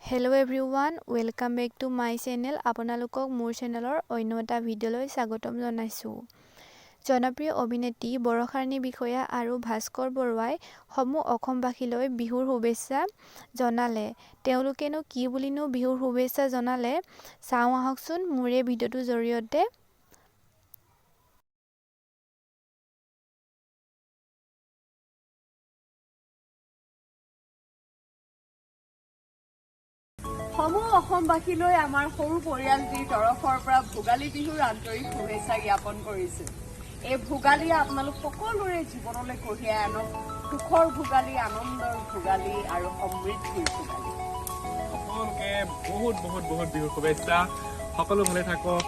Hello everyone, welcome back to my channel. আপোনালোকক মোৰ চেনেলৰ অন্য এটা ভিডিঅ'লৈ স্বাগতম জনাইছো। জনপ্ৰিয় অভিনেত্ৰী বৰষাৰণী বিষয়া আৰু ভাস্কৰ বৰুৱাই সমূহ অসমবাসীলৈ বিহুৰ শুভেচ্ছা জনালে। তেওঁলোকেনো কি বুলিনো বিহুৰ শুভেচ্ছা জনালে চাওঁ আহকচোন মোৰ এই ভিডিঅ'টোৰ জৰিয়তে। সমূহ অসমবাসীলৈ আমাৰ সৰু পৰিয়ালটিৰ তৰফৰ পৰা ভোগালী বিহুৰ আন্তৰিক শুভেচ্ছা জ্ঞাপন কৰিছো। এই ভোগালী আপোনালোক সকলোৰে জীৱনলৈ কঢ়িয়াই আনক সুখৰ ভোগালী, আনন্দৰ ভোগালী আৰু সমৃদ্ধিৰ ভোগালী। সকলোকে বহুত বিহুৰ শুভেচ্ছা। সকলো ভালে থাকক।